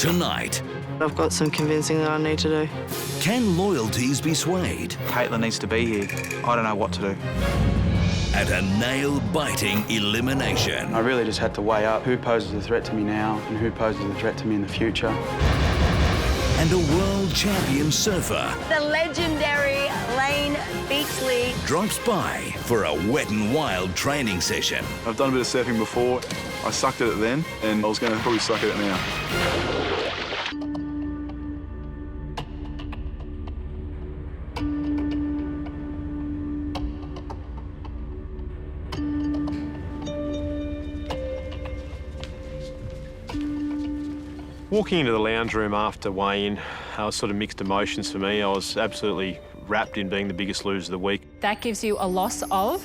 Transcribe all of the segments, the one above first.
Tonight, I've got some convincing that I need to do. can loyalties be swayed Caitlin needs to be here. I don't know what to do. at a nail-biting elimination? I really just had to weigh up who poses a threat to me now and who poses a threat to me in the future. And a world champion surfer The legendary Layne Beachley drops by for a wet and wild training session. I've done a bit of surfing before. I sucked at it then, and I was going to probably suck at it now. Walking into the lounge room after weigh-in, was sort of mixed emotions for me. I was absolutely wrapped in being the biggest loser of the week. That gives you a loss of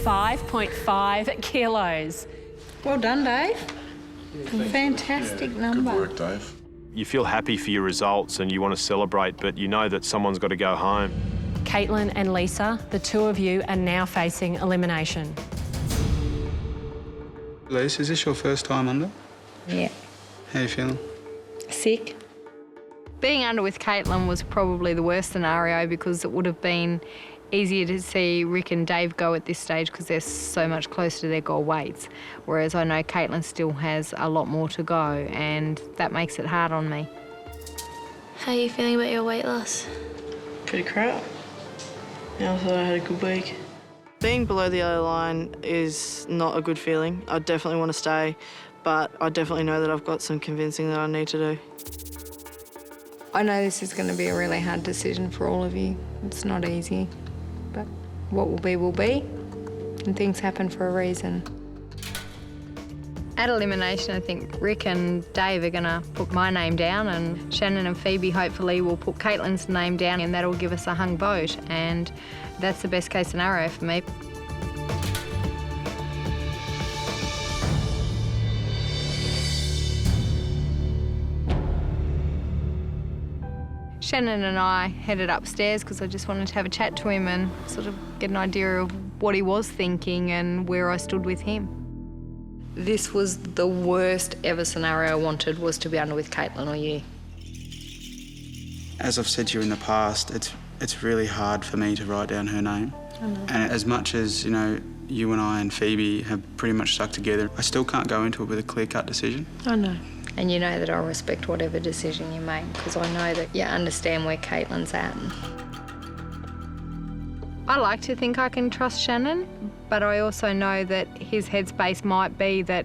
5.5 kilos. Well done, Dave. Fantastic number. Good work, Dave. You feel happy for your results and you want to celebrate, but you know that someone's got to go home. Caitlin and Lisa, the two of you are now facing elimination. Liz, is this your first time under? Yeah. How are you feeling? Sick. Being under with Caitlin was probably the worst scenario because it would have been easier to see Rick and Dave go at this stage because they're so much closer to their goal weights, whereas I know Caitlin still has a lot more to go, and that makes it hard on me. How are you feeling about your weight loss? Pretty crap. Yeah, I thought I had a good week. Being below the yellow line is not a good feeling. I definitely want to stay, but I definitely know that I've got some convincing that I need to do. I know this is going to be a really hard decision for all of you. It's not easy, but what will be, and things happen for a reason. At elimination, I think Rick and Dave are going to put my name down, and Shannan and Phoebe hopefully will put Caitlin's name down, and that'll give us a hung vote, and that's the best case scenario for me. Shannan and I headed upstairs because I just wanted to have a chat to him and sort of get an idea of what he was thinking and where I stood with him. This was the worst ever scenario I wanted, was to be under with Caitlin or you. As I've said to you in the past, it's really hard for me to write down her name. I know. And as much as, you know, you and I and Phoebe have pretty much stuck together, I still can't go into it with a clear-cut decision. I know. And you know that I'll respect whatever decision you make because I know that you understand where Caitlin's at. I like to think I can trust Shannan, but I also know that his headspace might be that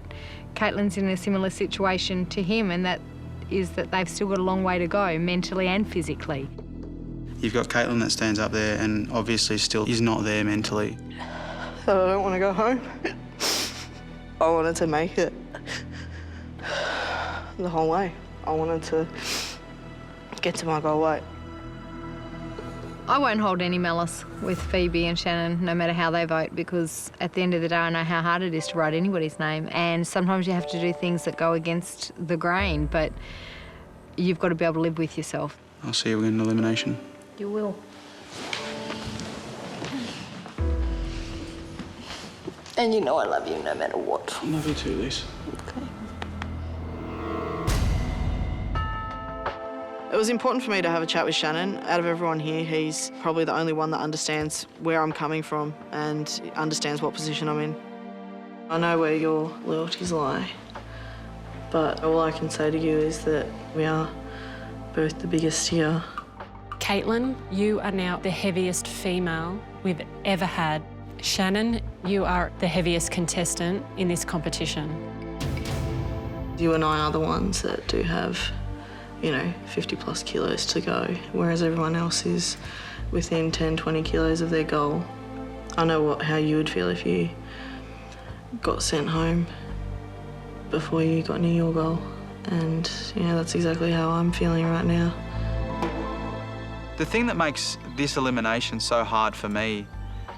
Caitlin's in a similar situation to him, and that is that they've still got a long way to go, mentally and physically. You've got Caitlin that stands up there and obviously still is not there mentally. I don't want to go home. I wanted to make it the whole way. I wanted to get to my goal weight. I won't hold any malice with Phoebe and Shannan, no matter how they vote, because at the end of the day, I know how hard it is to write anybody's name, and sometimes you have to do things that go against the grain, but you've got to be able to live with yourself. I'll see you in elimination. You will. And you know I love you no matter what. I love you too, Liz. Okay. It was important for me to have a chat with Shannan. Out of everyone here, he's probably the only one that understands where I'm coming from and understands what position I'm in. I know where your loyalties lie, but all I can say to you is that we are both the biggest here. Caitlin, you are now the heaviest female we've ever had. Shannan, you are the heaviest contestant in this competition. You and I are the ones that do have, you know, 50+ kilos to go, whereas everyone else is within 10, 20 kilos of their goal. I know how you would feel if you got sent home before you got near your goal. And, you know, that's exactly how I'm feeling right now. The thing that makes this elimination so hard for me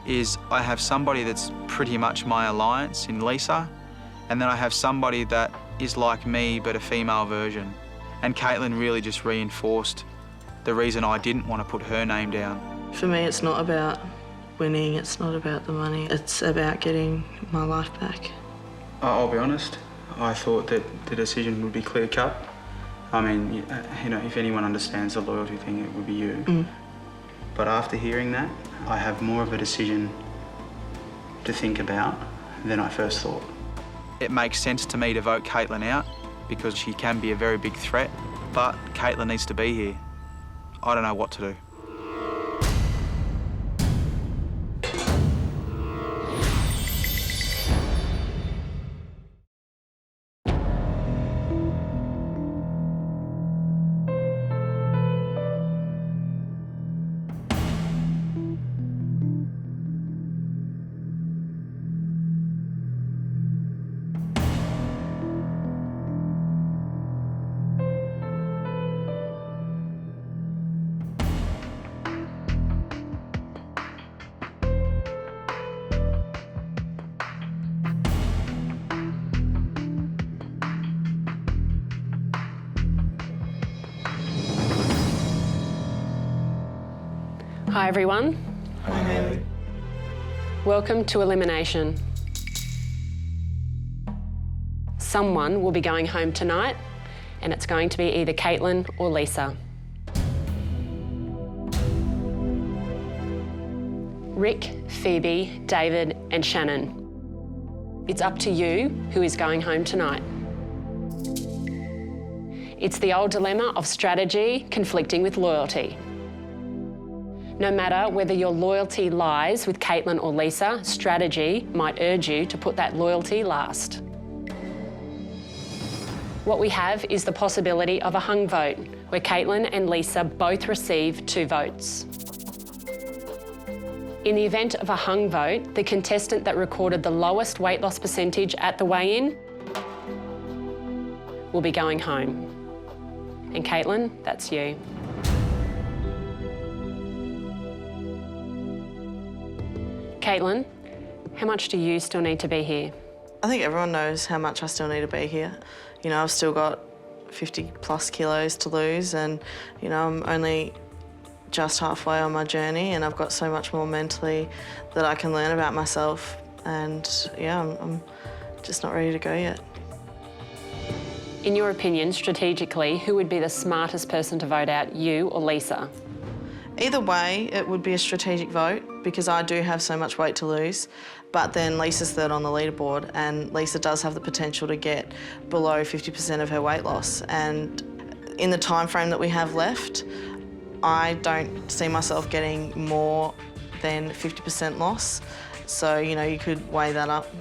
is I have somebody that's pretty much my alliance in Lisa, and then I have somebody that is like me but a female version. And Caitlin really just reinforced the reason I didn't want to put her name down. For me, it's not about winning, it's not about the money, it's about getting my life back. I'll be honest, I thought that the decision would be clear-cut. I mean, you know, if anyone understands the loyalty thing, it would be you. But after hearing that, I have more of a decision to think about than I first thought. It makes sense to me to vote Caitlin out because she can be a very big threat, but Caitlin needs to be here. I don't know what to do. Hi everyone. Hi. Welcome to elimination. Someone will be going home tonight, and it's going to be either Caitlin or Lisa. Rick, Phoebe, David and Shannan. It's up to you who is going home tonight. It's the old dilemma of strategy conflicting with loyalty. No matter whether your loyalty lies with Caitlin or Lisa, strategy might urge you to put that loyalty last. What we have is the possibility of a hung vote, where Caitlin and Lisa both receive 2 votes. In the event of a hung vote, the contestant that recorded the lowest weight loss percentage at the weigh-in will be going home. And Caitlin, that's you. Caitlin, how much do you still need to be here? I think everyone knows how much I still need to be here. You know, I've still got 50 plus kilos to lose, and, you know, I'm only just halfway on my journey, and I've got so much more mentally that I can learn about myself. And yeah, I'm just not ready to go yet. In your opinion, strategically, who would be the smartest person to vote out, you or Lisa? Either way, it would be a strategic vote because I do have so much weight to lose, but then Lisa's third on the leaderboard, and Lisa does have the potential to get below 50% of her weight loss. And in the time frame that we have left, I don't see myself getting more than 50% loss. So, you know, you could weigh that up.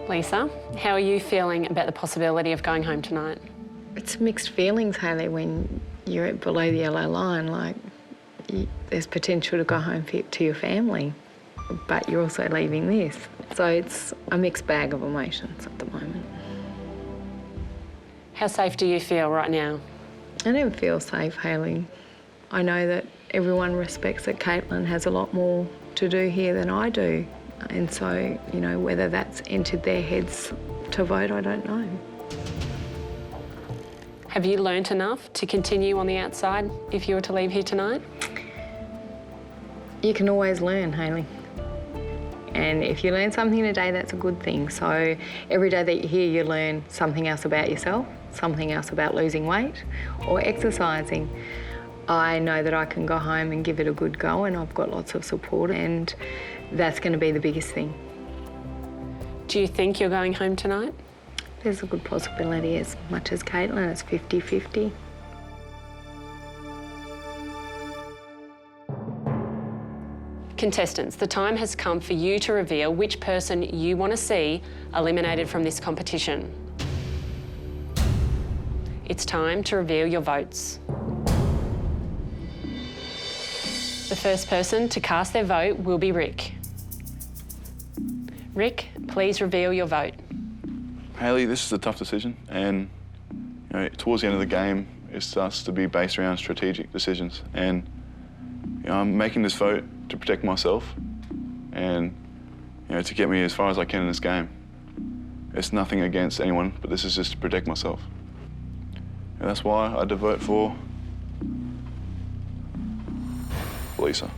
Lisa, how are you feeling about the possibility of going home tonight? It's mixed feelings, Hayley, when you're below the yellow line. Like, there's potential to go home to your family, but you're also leaving this. So it's a mixed bag of emotions at the moment. How safe do you feel right now? I don't feel safe, Hayley. I know that everyone respects that Caitlin has a lot more to do here than I do. And so, you know, whether that's entered their heads to vote, I don't know. Have you learnt enough to continue on the outside if you were to leave here tonight? You can always learn, Hayley. And if you learn something today, that's a good thing. So every day that you're here, you learn something else about yourself, something else about losing weight or exercising. I know that I can go home and give it a good go, and I've got lots of support, and that's going to be the biggest thing. Do you think you're going home tonight? There's a good possibility. As much as Caitlin, it's 50-50. Contestants, the time has come for you to reveal which person you want to see eliminated from this competition. It's time to reveal your votes. The first person to cast their vote will be Rick. Rick, please reveal your vote. Hayley, this is a tough decision, and you know, towards the end of the game, it starts to be based around strategic decisions. And you know, I'm making this vote to protect myself, and you know, to get me as far as I can in this game. It's nothing against anyone, but this is just to protect myself. And that's why I had to vote for Lisa.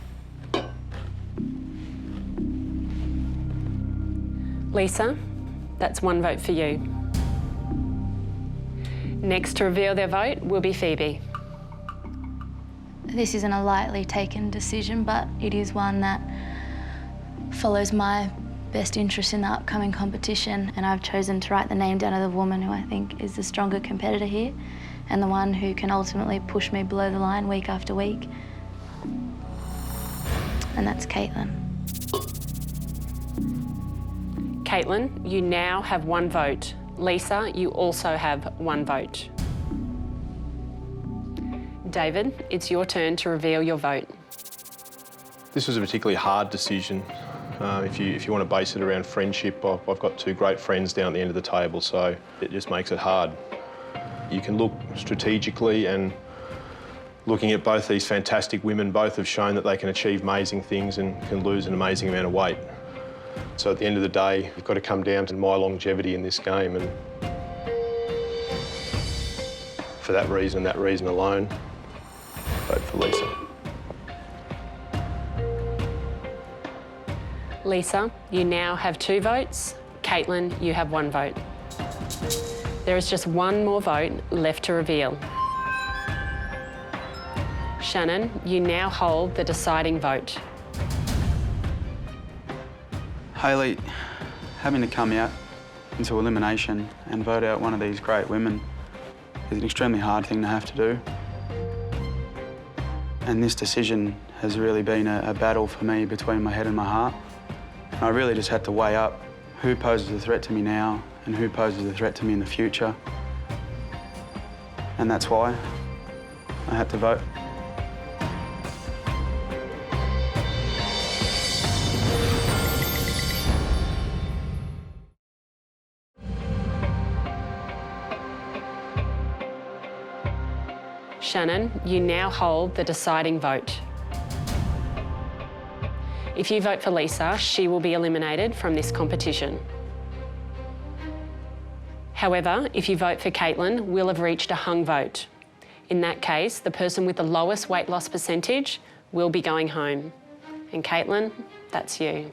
Lisa, that's one vote for you. Next to reveal their vote will be Phoebe. This isn't a lightly taken decision, but it is one that follows my best interest in the upcoming competition, and I've chosen to write the name down of the woman who I think is the stronger competitor here and the one who can ultimately push me below the line week after week. And that's Caitlin. Caitlin, you now have 1 vote. Lisa, you also have 1 vote. David, it's your turn to reveal your vote. This was a particularly hard decision. If you want to base it around friendship, I've got 2 great friends down at the end of the table, so it just makes it hard. You can look strategically, and looking at both these fantastic women, both have shown that they can achieve amazing things and can lose an amazing amount of weight. So at the end of the day, you've got to come down to my longevity in this game, and for that reason alone, vote for Lisa. Lisa, you now have 2 votes. Caitlin, you have 1 vote. There is just 1 more vote left to reveal. Shannan, you now hold the deciding vote. Hayley, having to come out into elimination and vote out one of these great women is an extremely hard thing to have to do. And this decision has really been a battle for me between my head and my heart. And I really just had to weigh up who poses a threat to me now and who poses a threat to me in the future. And that's why I had to vote. Shannan, you now hold the deciding vote. If you vote for Lisa, she will be eliminated from this competition. However, if you vote for Caitlin, we'll have reached a hung vote. In that case, the person with the lowest weight loss percentage will be going home. And Caitlin, that's you.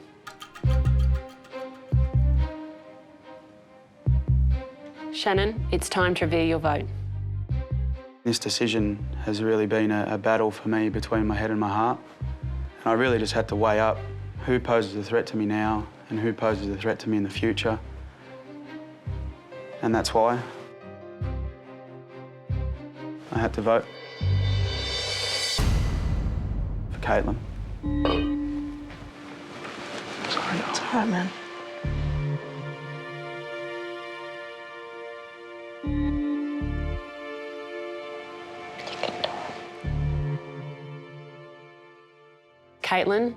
Shannan, it's time to reveal your vote. This decision has really been a battle for me between my head and my heart. And I really just had to weigh up who poses a threat to me now and who poses a threat to me in the future. And that's why I had to vote for Caitlin. Sorry, it's all right, man. Caitlin,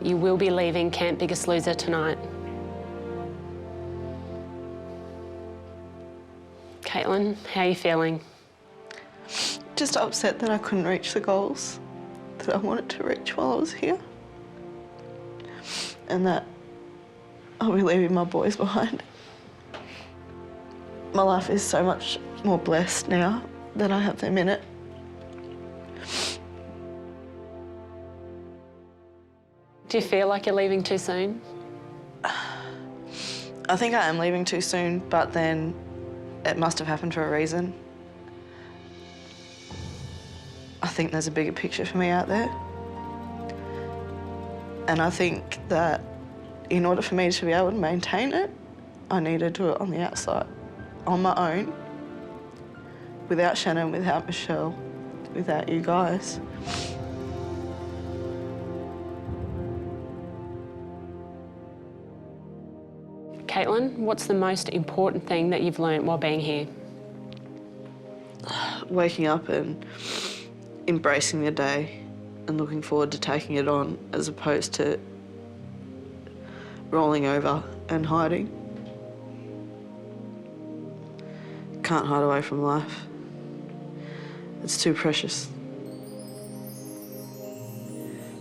you will be leaving Camp Biggest Loser tonight. Caitlin, how are you feeling? Just upset that I couldn't reach the goals that I wanted to reach while I was here. And that I'll be leaving my boys behind. My life is so much more blessed now that I have them in it. Do you feel like you're leaving too soon? I think I am leaving too soon, but then it must have happened for a reason. I think there's a bigger picture for me out there. And I think that in order for me to be able to maintain it, I need to do it on the outside, on my own, without Shannan, without Michelle, without you guys. Caitlin, what's the most important thing that you've learnt while being here? Waking up and embracing the day and looking forward to taking it on, as opposed to rolling over and hiding. Can't hide away from life. It's too precious.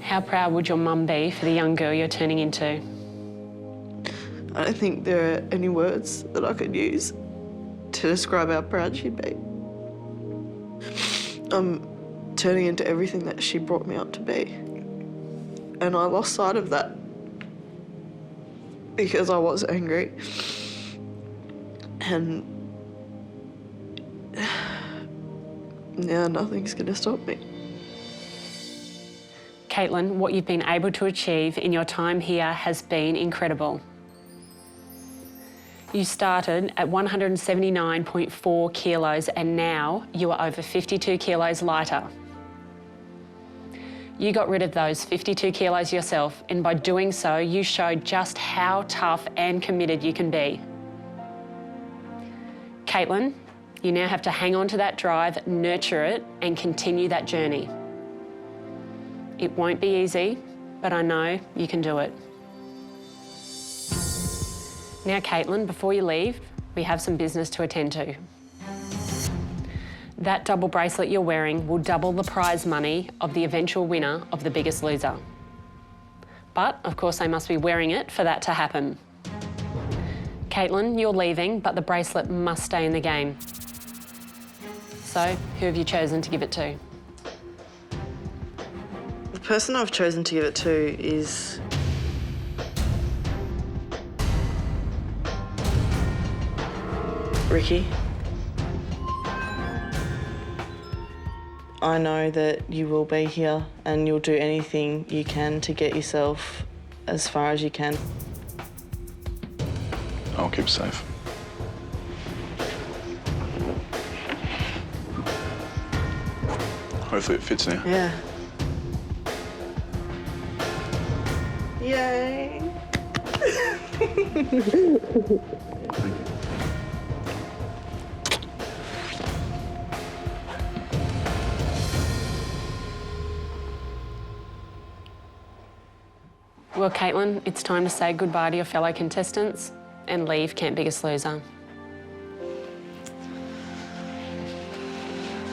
How proud would your mum be for the young girl you're turning into? I don't think there are any words that I could use to describe how proud she'd be. I'm turning into everything that she brought me up to be. And I lost sight of that because I was angry. And Now nothing's going to stop me. Caitlin, what you've been able to achieve in your time here has been incredible. You started at 179.4 kilos and now you are over 52 kilos lighter. You got rid of those 52 kilos yourself, and by doing so, you showed just how tough and committed you can be. Caitlin, you now have to hang on to that drive, nurture it, and continue that journey. It won't be easy, but I know you can do it. Now, Caitlin, before you leave, we have some business to attend to. That double bracelet you're wearing will double the prize money of the eventual winner of The Biggest Loser. But, of course, they must be wearing it for that to happen. Caitlin, you're leaving, but the bracelet must stay in the game. So, who have you chosen to give it to? The person I've chosen to give it to is Ricky. I know that you will be here and you'll do anything you can to get yourself as far as you can. I'll keep it safe. Hopefully it fits now. Yeah. Yay! Well, Caitlin, it's time to say goodbye to your fellow contestants and leave Camp Biggest Loser.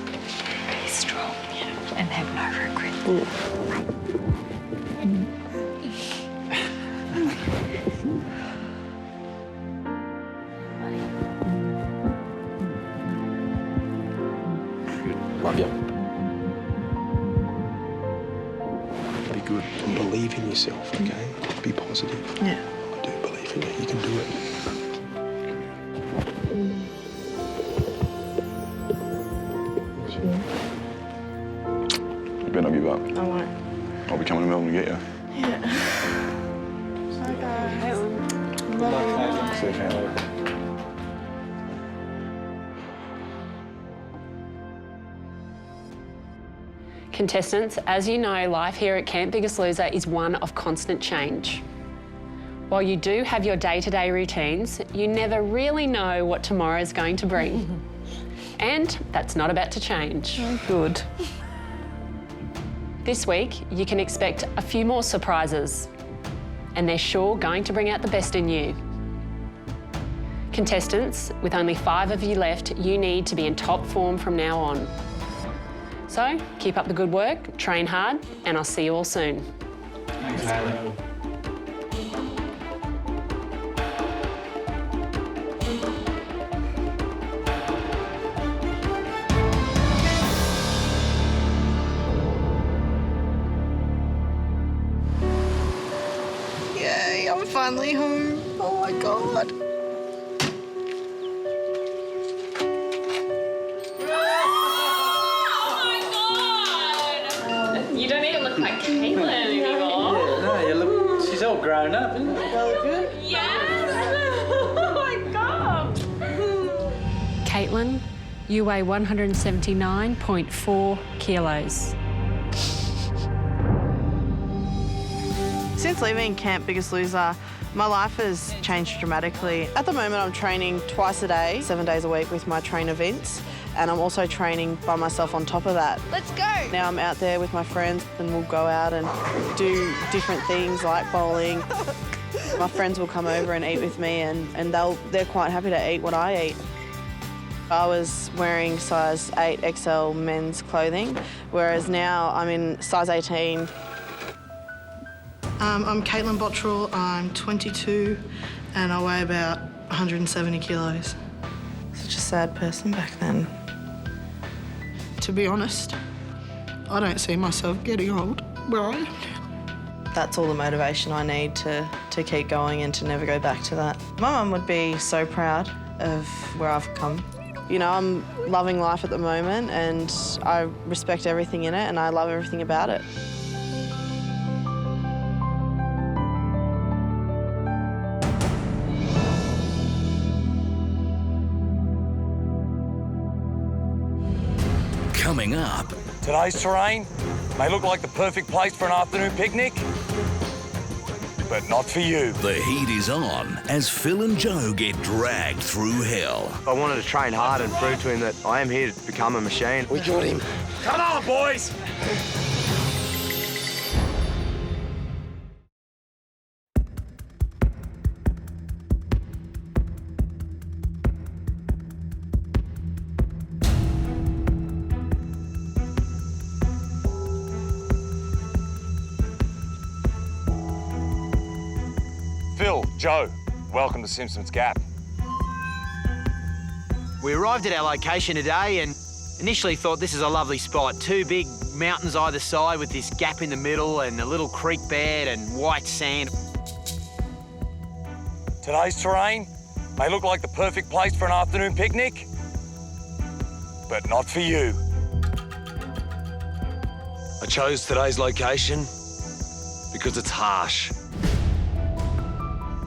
Be strong and have no regrets. Love you. Be good. Believe in yourself, okay? Be positive. Yeah. I do believe in you. You can do it. You better not give up. I won't. I'll be coming to Melbourne to get you. Yeah. Bye, guys. Good luck, Caitlin. See you later. Contestants, as you know, life here at Camp Biggest Loser is one of constant change. While you do have your day-to-day routines, you never really know what tomorrow is going to bring. And that's not about to change. Oh, good. This week, you can expect a few more surprises, and they're sure going to bring out the best in you. Contestants, with only 5 of you left, you need to be in top form from now on. So, keep up the good work, train hard, and I'll see you all soon. Thanks, Layne. Yay, I'm finally home. Oh my God. You don't even look like Caitlin anymore. No, you look. She's all grown up, isn't she? Good? Yes! Oh my God! Caitlin, you weigh 179.4 kilos. Since leaving Camp Biggest Loser, my life has changed dramatically. At the moment, I'm training twice a day, 7 days a week with my trainer Vince, and I'm also training by myself on top of that. Let's go. Now I'm out there with my friends and we'll go out and do different things like bowling. My friends will come over and eat with me and they're quite happy to eat what I eat. I was wearing size 8 XL men's clothing, whereas now I'm in size 18. I'm Caitlin Bottrell, I'm 22 and I weigh about 170 kilos. Such a sad person back then. To be honest, I don't see myself getting old. Right. That's all the motivation I need to keep going and to never go back to that. My mum would be so proud of where I've come. You know, I'm loving life at the moment and I respect everything in it and I love everything about it. Coming up, Today's terrain may look like the perfect place for an afternoon picnic, but not for you. the heat is on as Phil and Joe get dragged through hell. I wanted to train hard and prove to him that I am here to become a machine. We got him. Come on, boys. Phil, Joe, welcome to Simpsons Gap. We arrived at our location today and initially thought this is a lovely spot. 2 big mountains either side with this gap in the middle and a little creek bed and white sand. Today's terrain may look like the perfect place for an afternoon picnic, but not for you. I chose today's location because it's harsh.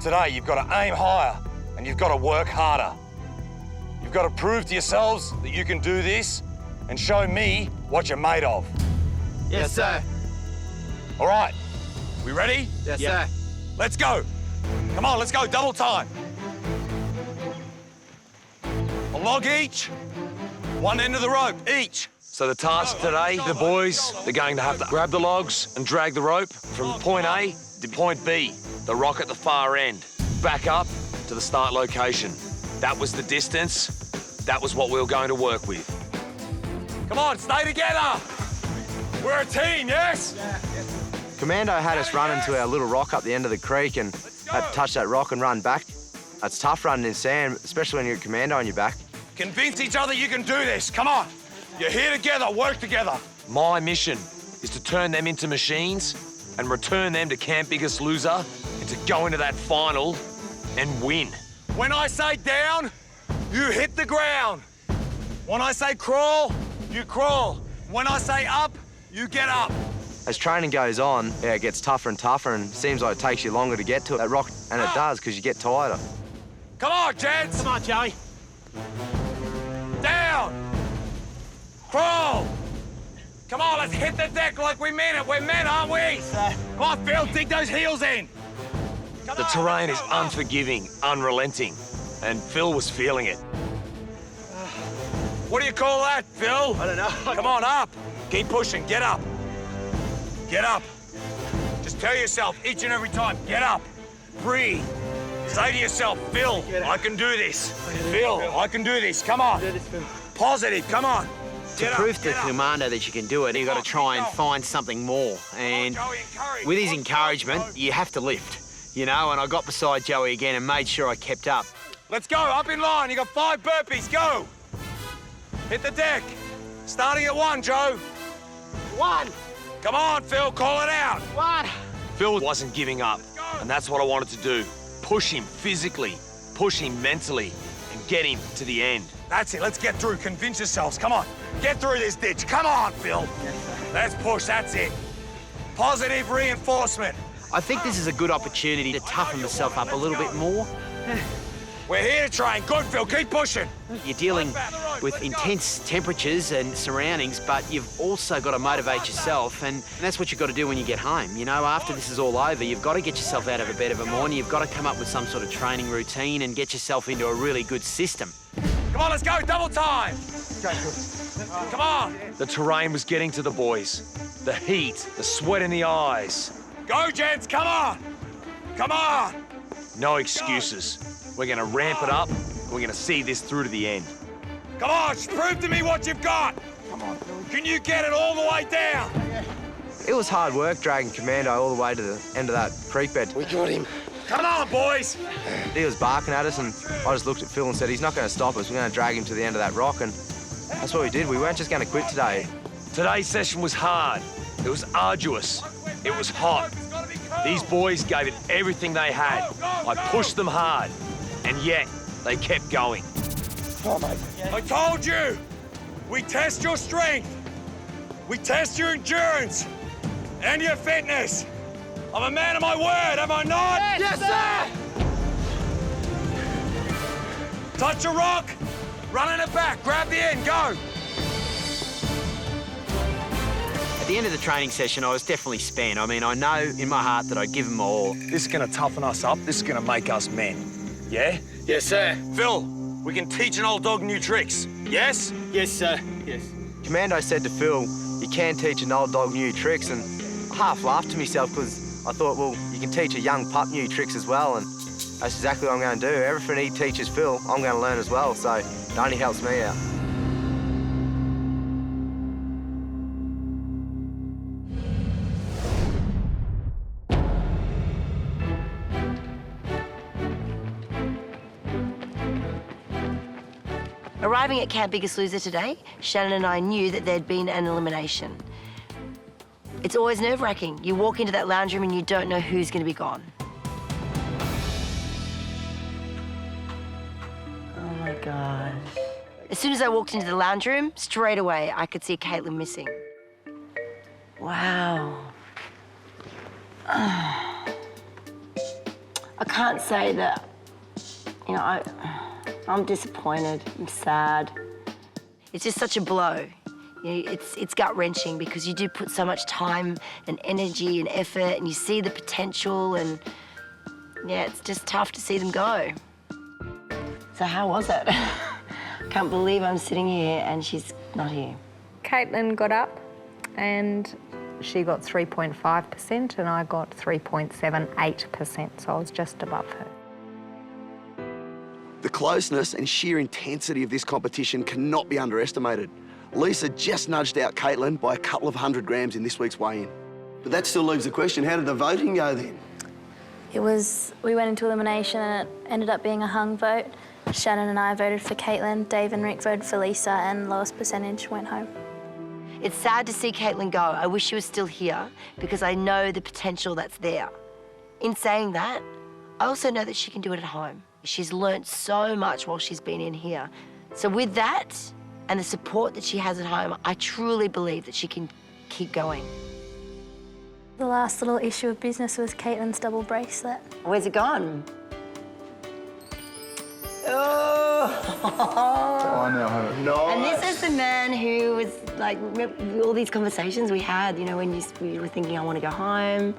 Today, you've got to aim higher and you've got to work harder. You've got to prove to yourselves that you can do this and show me what you're made of. Yes, sir. All right, we ready? Yes, sir. Let's go. Come on, let's go, double time. A log each, 1 end of the rope each. So the task today, the boys, they're going to have to grab the logs and drag the rope from point A to point B, the rock at the far end, back up to the start location. That was the distance. That was what we were going to work with. Come on, stay together. We're a team, yes? Commando had us run into our little rock up the end of the creek and had to touch that rock and run back. It's tough running in sand, especially when you're a Commando on your back. Convince each other you can do this. Come on. You're here together, work together. My mission is to turn them into machines and return them to Camp Biggest Loser and to go into that final and win. When I say down, you hit the ground. When I say crawl, you crawl. When I say up, you get up. As training goes on, yeah, it gets tougher and tougher and seems like it takes you longer to get to that rock, and it does because you get tighter. Come on, gents. Come on, Joey. Down. Crawl. Come on, let's hit the deck like we mean it. We're men, aren't we? Come on, Phil, dig those heels in. The terrain is unforgiving, unrelenting, and Phil was feeling it. What do you call that, Phil? I don't know. Come on, up. Keep pushing, get up. Get up. Just tell yourself each and every time, get up. Breathe. Say to yourself, Phil, I can do this. Phil, I can do this. Come on. Positive, come on. To prove to Commando that you can do it, you've got to try and find something more. And with his encouragement, you have to lift, you know, and I got beside Joey again and made sure I kept up. Let's go, up in line. You got 5 burpees, go. Hit the deck. Starting at 1, Joe. 1. Come on, Phil, call it out. 1. Phil wasn't giving up, and that's what I wanted to do. Push him physically, push him mentally, and get him to the end. That's it, let's get through. Convince yourselves, come on. Get through this ditch, come on, Phil. Let's push, that's it. Positive reinforcement. I think this is a good opportunity to toughen myself up a little bit more. We're here to train. Good, Phil, keep pushing. You're dealing with intense temperatures and surroundings, but you've also got to motivate yourself, and that's what you've got to do when you get home. You know, after this is all over, you've got to get yourself out of a bed of a morning, you've got to come up with some sort of training routine and get yourself into a really good system. Come on, let's go, double time. Come on. The terrain was getting to the boys. The heat, the sweat in the eyes. Go, gents, come on. Come on. No excuses. We're going to ramp it up, and we're going to see this through to the end. Come on, prove to me what you've got. Come on. Can you get it all the way down? It was hard work dragging Commando all the way to the end of that creek bed. We got him. Come on, boys. He was barking at us, and I just looked at Phil and said, he's not going to stop us. We're going to drag him to the end of that rock, and that's what we did. We weren't just going to quit today. Today's session was hard. It was arduous. It was hot. These boys gave it everything they had. I pushed them hard, and yet they kept going. Come on, mate. I told you! We test your strength. We test your endurance and your fitness. I'm a man of my word, am I not? Yes, sir! Touch a rock, run in it back, grab the end, go! At the end of the training session, I was definitely spent. I mean, I know in my heart that I'd give them all. This is gonna toughen us up. This is gonna make us men. Yeah? Yes, sir. Phil, we can teach an old dog new tricks. Yes? Yes, sir. Yes. Commando said to Phil, you can teach an old dog new tricks, and I half laughed to myself because I thought, well, you can teach a young pup new tricks as well, and that's exactly what I'm going to do. Everything he teaches Phil, I'm going to learn as well, so it only helps me out. Arriving at Camp Biggest Loser today, Shannan and I knew that there'd been an elimination. It's always nerve-wracking. You walk into that lounge room and you don't know who's going to be gone. Oh my gosh. As soon as I walked into the lounge room, straight away I could see Caitlin missing. Wow. I can't say that, you know, I'm disappointed, I'm sad. It's just such a blow. You know, it's gut-wrenching because you do put so much time and energy and effort and you see the potential and, yeah, it's just tough to see them go. So how was it? I can't believe I'm sitting here and she's not here. Caitlin got up and she got 3.5% and I got 3.78%, so I was just above her. The closeness and sheer intensity of this competition cannot be underestimated. Lisa just nudged out Caitlin by a couple of 100 grams in this week's weigh-in. But that still leaves the question, how did the voting go then? We went into elimination and it ended up being a hung vote. Shannan and I voted for Caitlin, Dave and Rick voted for Lisa, and lowest percentage went home. It's sad to see Caitlin go. I wish she was still here because I know the potential that's there. In saying that, I also know that she can do it at home. She's learnt so much while she's been in here. So with that and the support that she has at home, I truly believe that she can keep going. The last little issue of business was Caitlin's double bracelet. Where's it gone? Oh! I now have it. Nice. And this is the man who was like, all these conversations we had, you know, when you were thinking, I want to go home,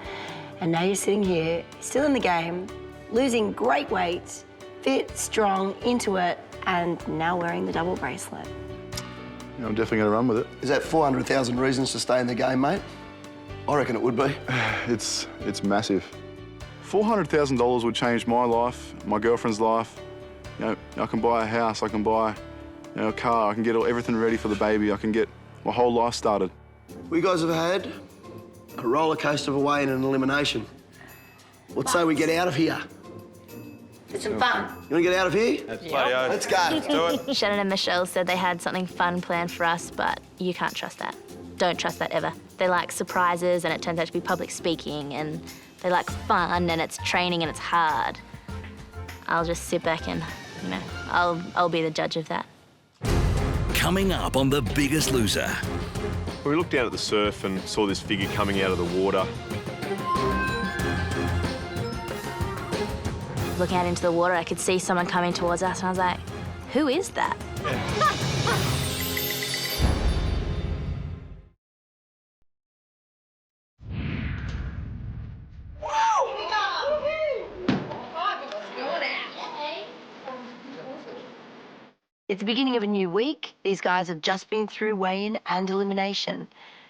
and now you're sitting here, still in the game, losing great weight, fit, strong, into it, and now wearing the double bracelet. Yeah, I'm definitely going to run with it. Is that 400,000 reasons to stay in the game, mate? I reckon it would be. It's massive. $400,000 would change my life, my girlfriend's life. You know, I can buy a house, I can buy, you know, a car, I can get everything ready for the baby, I can get my whole life started. We guys have had a roller coaster of a weigh-in and an elimination. Let's say we get out of here. It's some fun. You want to get out of here? Yeah. Let's go. Let's do it. Shannan and Michelle said they had something fun planned for us, but you can't trust that. Don't trust that ever. They like surprises and it turns out to be public speaking, and they like fun and it's training and it's hard. I'll just sit back and, you know, I'll be the judge of that. Coming up on The Biggest Loser. We looked down at the surf and saw this figure coming out of the water. Looking out into the water, I could see someone coming towards us and I was like, who is that? It's the beginning of a new week. These guys have just been through weigh-in and elimination.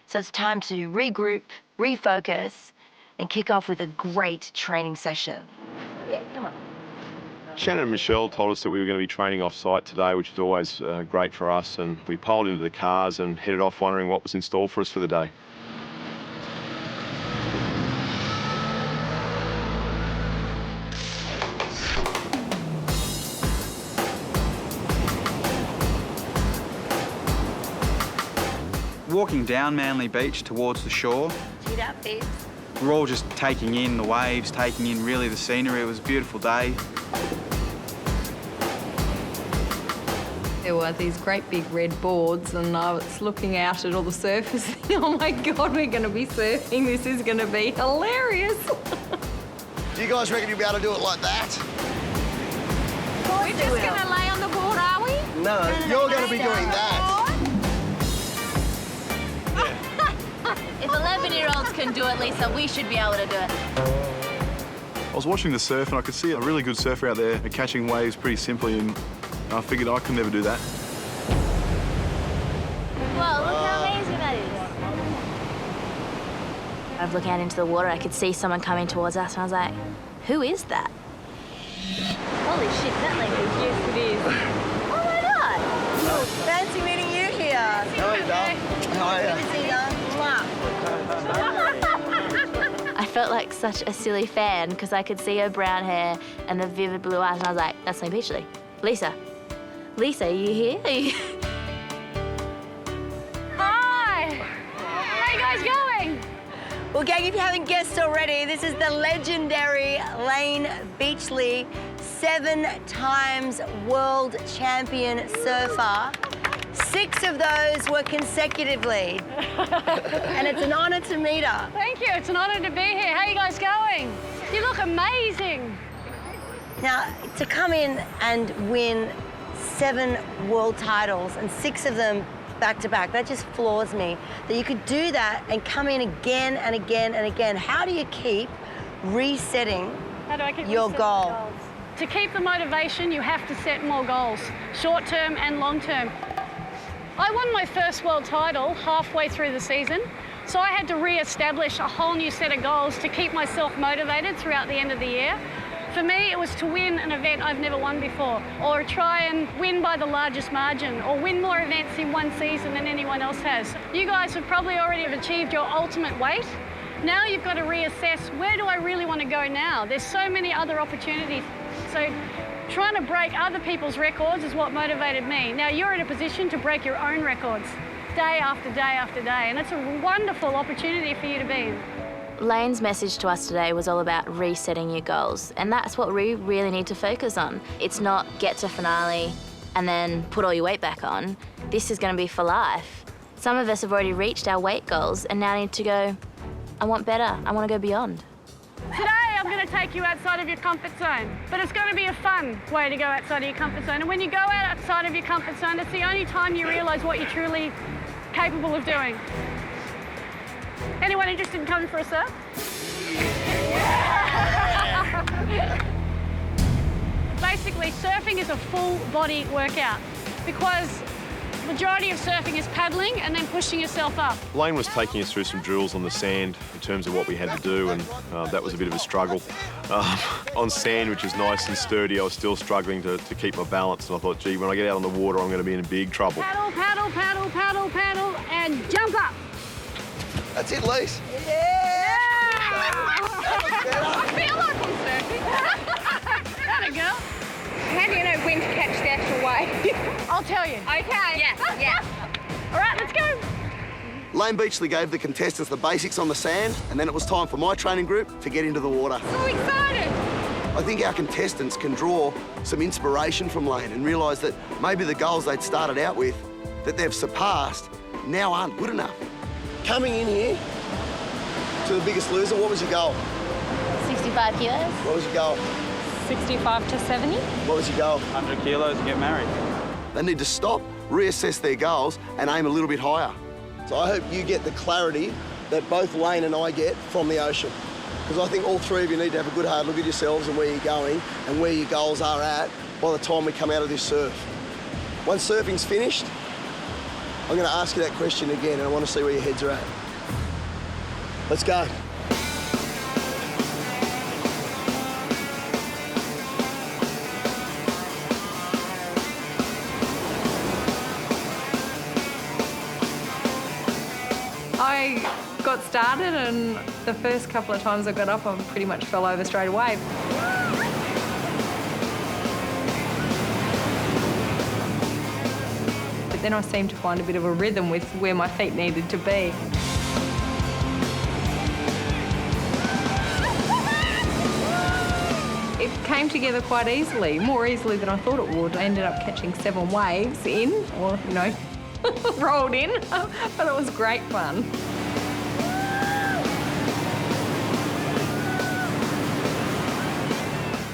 So it's time to regroup, refocus, and kick off with a great training session. Yeah, come on. Shannan and Michelle told us that we were going to be training off-site today, which is always great for us, and we piled into the cars and headed off wondering what was in store for us for the day. Walking down Manly Beach towards the shore, Cheat up, babes. we're all just taking in the waves, taking in really the scenery. It was a beautiful day. There were these great big red boards and I was looking out at all the surfers thinking, oh my God, we're going to be surfing. This is going to be hilarious. Do you guys reckon you'll be able to do it like that? We're just going to lay on the board, are we? No, you're going to be doing that. If 11-year-olds can do it, Lisa, we should be able to do it. I was watching the surf and I could see a really good surfer out there catching waves pretty simply, and I figured I could never do that. Whoa, look how amazing that is. I was looking out into the water, I could see someone coming towards us, and I was like, who is that? Holy shit, that Layne Beachley. Yes, it is. Oh my God. Fancy meeting you here. How are you, Dom? How are you? I felt like such a silly fan because I could see her brown hair and the vivid blue eyes, and I was like, that's Layne Beachley. Lisa. Lisa, are you here? Hi. How are you guys going? Well, gang, if you haven't guessed already, this is the legendary Layne Beachley, 7 times world champion surfer. 6 of those were consecutively. And it's an honour to meet her. Thank you. It's an honour to be here. How are you guys going? You look amazing. Now, to come in and win 7 world titles and 6 of them back-to-back, that just floors me. That you could do that and come in again and again and again. How do you keep resetting your goal? To keep the motivation, you have to set more goals, short-term and long-term. I won my first world title halfway through the season, so I had to re-establish a whole new set of goals to keep myself motivated throughout the end of the year. For me, it was to win an event I've never won before, or try and win by the largest margin, or win more events in one season than anyone else has. You guys have probably already achieved your ultimate weight. Now you've got to reassess, where do I really want to go now? There's so many other opportunities. So trying to break other people's records is what motivated me. Now you're in a position to break your own records day after day after day, and it's a wonderful opportunity for you to be in. Layne's message to us today was all about resetting your goals, and that's what we really need to focus on. It's not get to finale and then put all your weight back on. This is going to be for life. Some of us have already reached our weight goals and now need to go, I want better, I want to go beyond. Today I'm going to take you outside of your comfort zone, but it's going to be a fun way to go outside of your comfort zone. And when you go outside of your comfort zone, it's the only time you realise what you're truly capable of doing. Anyone interested in coming for a surf? Basically, surfing is a full body workout because the majority of surfing is paddling and then pushing yourself up. Layne was taking us through some drills on the sand in terms of what we had to do, and that was a bit of a struggle. On sand, which is nice and sturdy, I was still struggling to keep my balance, and I thought, gee, when I get out on the water, I'm going to be in big trouble. Paddle, paddle, paddle, paddle, paddle, and jump up. That's it, Lise. Yeah! I feel like I'm surfing. That'll go. How do you know when to catch the actual wave? I'll tell you. Okay. Yeah. All right, let's go. Layne Beachley gave the contestants the basics on the sand, and then it was time for my training group to get into the water. So excited. I think our contestants can draw some inspiration from Layne and realise that maybe the goals they'd started out with, that they've surpassed, now aren't good enough. Coming in here to the Biggest Loser, what was your goal? 65 kilos. What was your goal? 65 to 70. What was your goal? 100 kilos and get married. They need to stop, reassess their goals and aim a little bit higher. So I hope you get the clarity that both Layne and I get from the ocean. Because I think all three of you need to have a good hard look at yourselves and where you're going and where your goals are at by the time we come out of this surf. Once surfing's finished, I'm going to ask you that question again, and I want to see where your heads are at. Let's go. I got started, and the first couple of times I got up, I pretty much fell over straight away. Then I seemed to find a bit of a rhythm with where my feet needed to be. It came came together quite easily, more easily than I thought it would. I ended up catching 7 waves in, or, you know, rolled in, but it was great fun.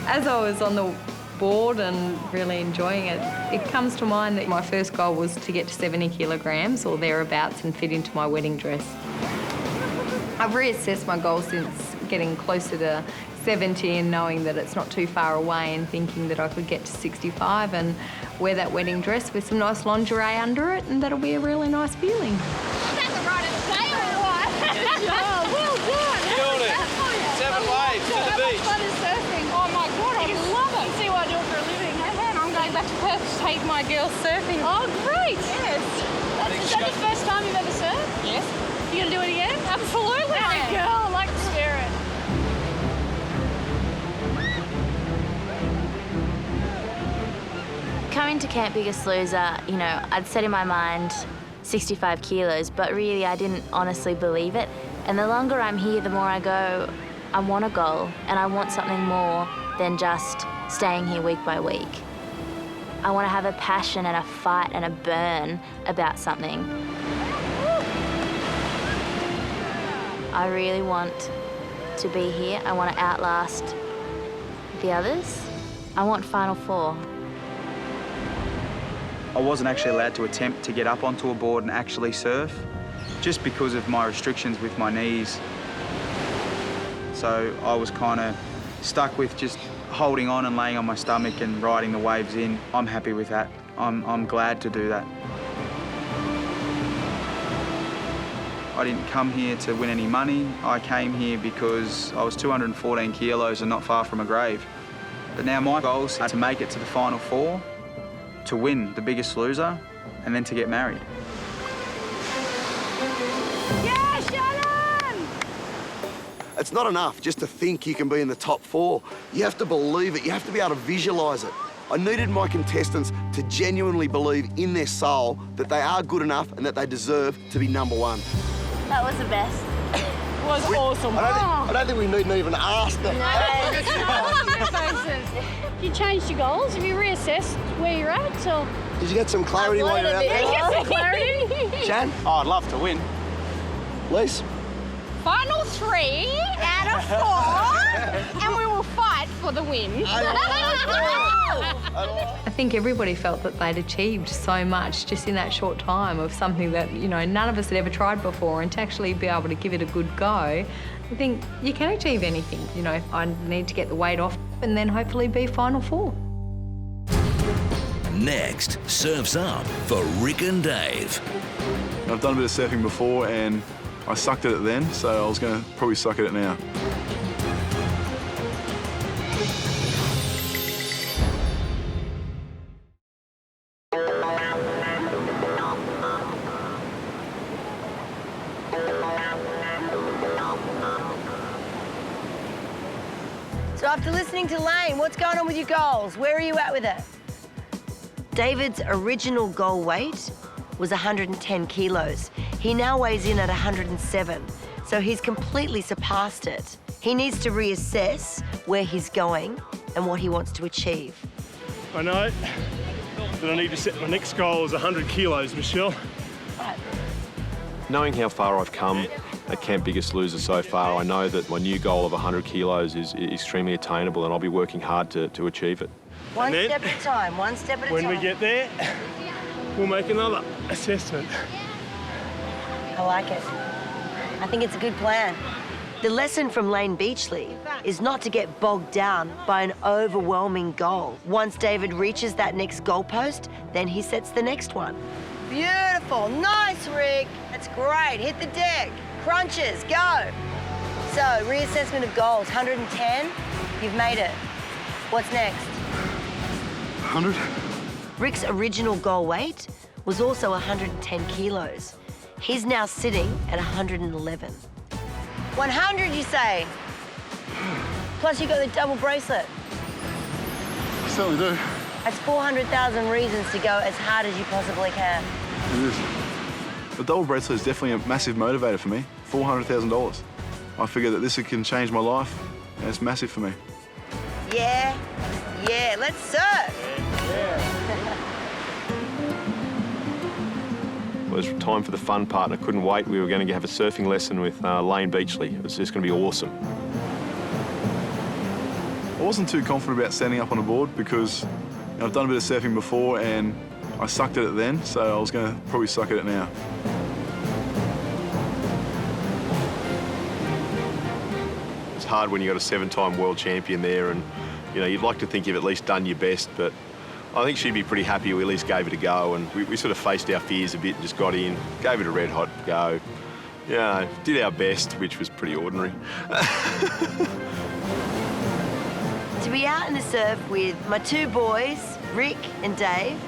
As I was on the board and really enjoying it, it comes to mind that my first goal was to get to 70 kilograms or thereabouts and fit into my wedding dress. I've reassessed my goal since getting closer to 70 and knowing that it's not too far away and thinking that I could get to 65 and wear that wedding dress with some nice lingerie under it, and that'll be a really nice feeling. Is that the right of the day or what? Good job. Well done. Doing it. 7 waves to the beach. How much fun is surfing? Oh my God, I love it. See what I do for a living. I'm going back to Perth to take my girls surfing. Oh, great. Yes. Is that the first time you've ever surfed? Yes. You gonna do it again? Absolutely. Yeah. Girl, I like the spirit. Coming to Camp Biggest Loser, you know, I'd set in my mind 65 kilos, but really I didn't honestly believe it. And the longer I'm here, the more I go, I want a goal, and I want something more than just staying here week by week. I want to have a passion and a fight and a burn about something. I really want to be here. I want to outlast the others. I want Final Four. I wasn't actually allowed to attempt to get up onto a board and actually surf, just because of my restrictions with my knees. So I was kind of stuck with just holding on and laying on my stomach and riding the waves in. I'm happy with that. I'm glad to do that. I didn't come here to win any money. I came here because I was 214 kilos and not far from a grave. But now my goals are to make it to the Final Four, to win the Biggest Loser, and then to get married. Yeah, Shannan! It's not enough just to think you can be in the top 4. You have to believe it. You have to be able to visualise it. I needed my contestants to genuinely believe in their soul that they are good enough and that they deserve to be #1. That was the best. It was awesome. I don't think we need to even ask them. You changed your goals? Have you reassessed where you're at? Or? Did you get some clarity while you're out Did there? you get some clarity? Shan? Oh, I'd love to win. Lise? Final 3 out of 4, and we will fight for the win. I think everybody felt that they'd achieved so much just in that short time of something that, you know, none of us had ever tried before, and to actually be able to give it a good go, I think you can achieve anything. You know, I need to get the weight off and then hopefully be Final Four. Next, Surf's Up for Rick and Dave. I've done a bit of surfing before and I sucked at it then, so I was going to probably suck at it now. So after listening to Layne, what's going on with your goals? Where are you at with it? David's original goal weight was 110 kilos. He now weighs in at 107, so he's completely surpassed it. He needs to reassess where he's going and what he wants to achieve. I know that I need to set my next goal as 100 kilos, Michelle. Knowing how far I've come at Camp Biggest Loser so far, I know that my new goal of 100 kilos is extremely attainable, and I'll be working hard to achieve it. One step at a time, one step at a time. When we get there, we'll make another assessment. I like it. I think it's a good plan. The lesson from Layne Beachley is not to get bogged down by an overwhelming goal. Once David reaches that next goalpost, then he sets the next one. Beautiful, nice, Rick. That's great, hit the deck. Crunches, go. So, reassessment of goals, 110, you've made it. What's next? 100? Rick's original goal weight was also 110 kilos. He's now sitting at 111. 100, you say? Plus you got the double bracelet. I certainly do. That's 400,000 reasons to go as hard as you possibly can. It is. The double bracelet is definitely a massive motivator for me. $400,000. I figure that this can change my life, and it's massive for me. Yeah, Yeah, let's surf. It was time for the fun part, and I couldn't wait. We were going to have a surfing lesson with Layne Beachley. It was just going to be awesome. I wasn't too confident about standing up on a board because I've done a bit of surfing before and I sucked at it then, so I was going to probably suck at it now. It's hard when you've got a 7-time world champion there, and you know, you'd like to think you've at least done your best, but I think she'd be pretty happy we at least gave it a go, and we sort of faced our fears a bit and just got in, gave it a red hot go. Yeah, did our best, which was pretty ordinary. To be out in the surf with my 2 boys, Rick and Dave,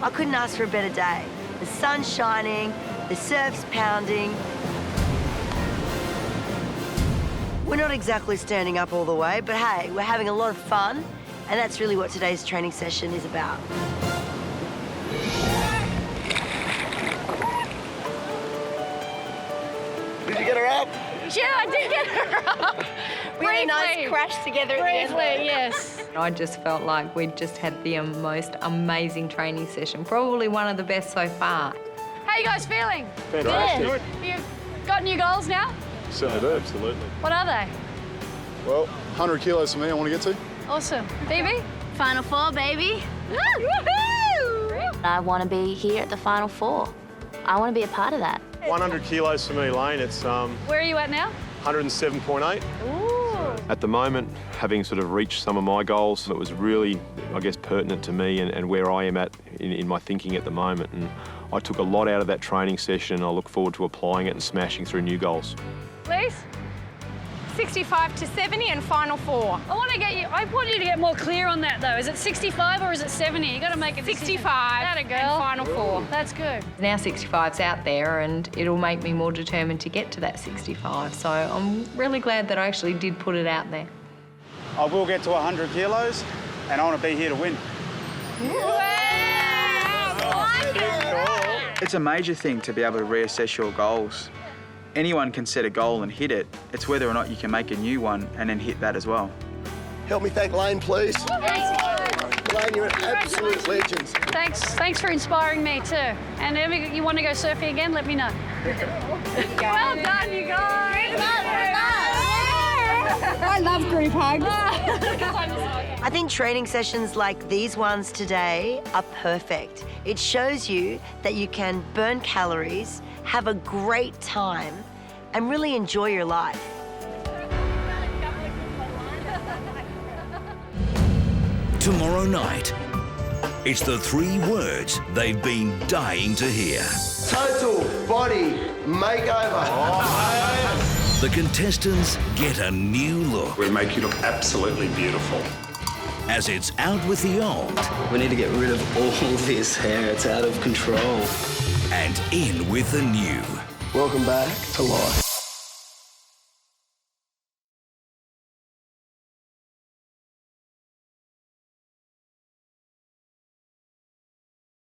I couldn't ask for a better day. The sun's shining, the surf's pounding. We're not exactly standing up all the way, but hey, we're having a lot of fun, and that's really what today's training session is about. Did you get her up? Yeah, I did get her up. We had a nice crash together at the end. Briefly, yes. I just felt like we'd just had the most amazing training session, probably one of the best so far. How you guys feeling? Fantastic. Good. You've got new goals now? Certainly do. Absolutely. What are they? Well, 100 kilos for me I want to get to. Awesome. Phoebe? Final 4, baby. Woohoo! I want to be here at the Final 4. I want to be a part of that. 100 kilos for me, Layne. It's Where are you at now? 107.8. Ooh. At the moment, having sort of reached some of my goals, it was really, I guess, pertinent to me and where I am at in my thinking at the moment. And I took a lot out of that training session, and I look forward to applying it and smashing through new goals. Please? 65 to 70 and final 4. I want you to get more clear on that though. Is it 65 or is it 70? You got to make it 65 That a girl. and final 4. That's good. Now 65's out there, and it'll make me more determined to get to that 65. So I'm really glad that I actually did put it out there. I will get to 100 kilos, and I want to be here to win. It's a major thing to be able to reassess your goals. Anyone can set a goal and hit it. It's whether or not you can make a new one and then hit that as well. Help me thank Layne, please. Layne, you're an absolute legend. Thanks for inspiring me too. And if you want to go surfing again, let me know. Well done, you guys. I love group hugs. I think training sessions like these ones today are perfect. It shows you that you can burn calories, have a great time, and really enjoy your life. Tomorrow night, it's the 3 words they've been dying to hear. Total body makeover. The contestants get a new look. We'll make you look absolutely beautiful. As it's out with the old. We need to get rid of all this hair. It's out of control. And in with the new. Welcome back to life.